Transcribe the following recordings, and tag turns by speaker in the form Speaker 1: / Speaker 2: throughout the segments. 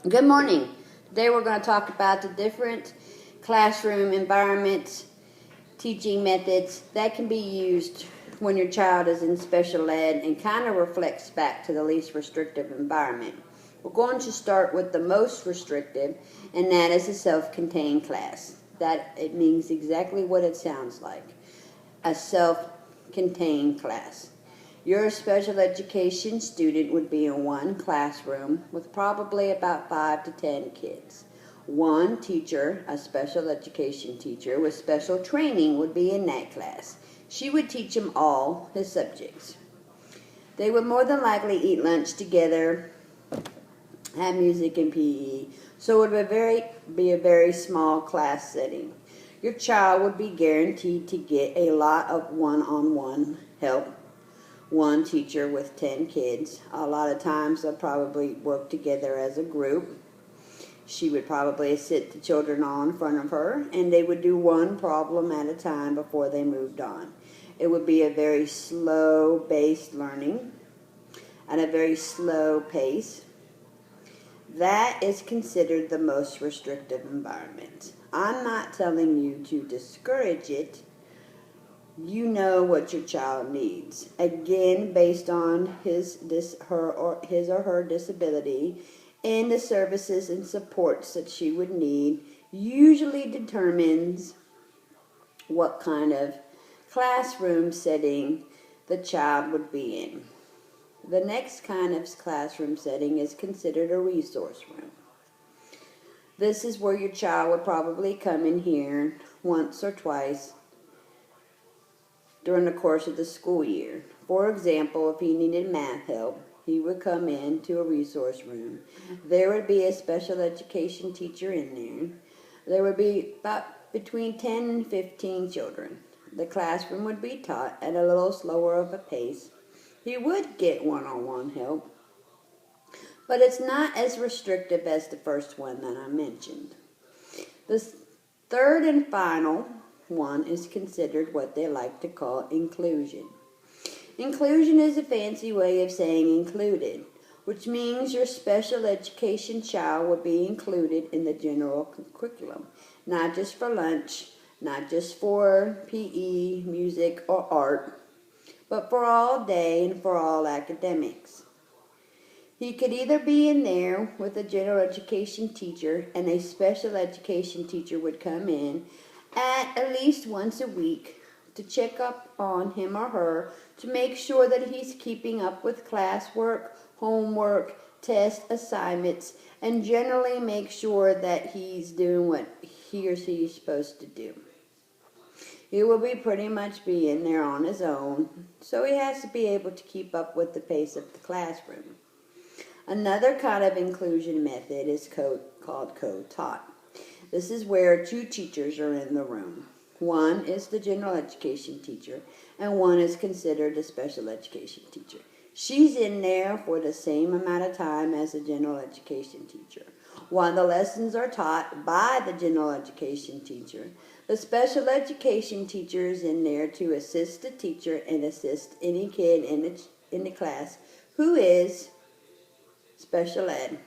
Speaker 1: Good morning. Today we're going to talk about the different classroom environments, teaching methods that can be used when your child is in special ed and kind of reflects back to the least restrictive environment. We're going to start with the most restrictive, and that is a self-contained class. That it means exactly what it sounds like, a self-contained class. Your special education student would be in one classroom with probably about 5 to 10 kids. One teacher, a special education teacher with special training, would be in that class. She would teach him all his subjects. They would more than likely eat lunch together, have music and PE, so it would be a very small class setting. Your child would be guaranteed to get a lot of one-on-one help. One teacher with 10 kids. A lot of times they'll probably work together as a group. She would probably sit the children all in front of her, and they would do one problem at a time before they moved on. It would be a very slow-based learning at a very slow pace. That is considered the most restrictive environment. I'm not telling you to discourage it. You know what your child needs. Again, based on his or her disability and the services and supports that she would need, usually determines what kind of classroom setting the child would be in. The next kind of classroom setting is considered a resource room. This is where your child would probably come in here once or twice during the course of the school year. For example, if he needed math help, he would come into a resource room. There would be a special education teacher in there. There would be about between 10 and 15 children. The classroom would be taught at a little slower of a pace. He would get one-on-one help, but it's not as restrictive as the first one that I mentioned. The third and final one is considered what they like to call inclusion. Inclusion is a fancy way of saying included, which means your special education child will be included in the general curriculum, not just for lunch, not just for PE, music, or art, but for all day and for all academics. He could either be in there with a general education teacher, and a special education teacher would come in at least once a week to check up on him or her to make sure that he's keeping up with classwork, homework, test assignments, and generally make sure that he's doing what he or she is supposed to do. He will be pretty much be in there on his own, so he has to be able to keep up with the pace of the classroom. Another kind of inclusion method is called co-taught. This is where two teachers are in the room. One is the general education teacher, and one is considered a special education teacher. She's in there for the same amount of time as a general education teacher. While the lessons are taught by the general education teacher, the special education teacher is in there to assist the teacher and assist any kid in the class who is special ed.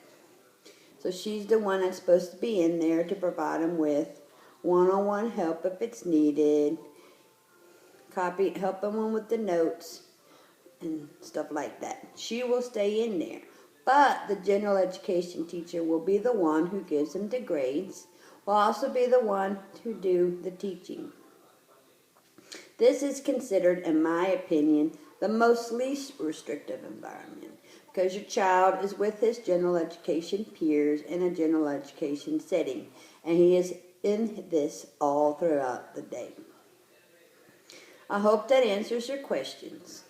Speaker 1: So she's the one that's supposed to be in there to provide them with one-on-one help if it's needed, help them with the notes and stuff like that. She will stay in there. But the general education teacher will be the one who gives them the grades, will also be the one to do the teaching. This is considered, in my opinion, the most least restrictive environment, because your child is with his general education peers in a general education setting, and he is in this all throughout the day. I hope that answers your questions.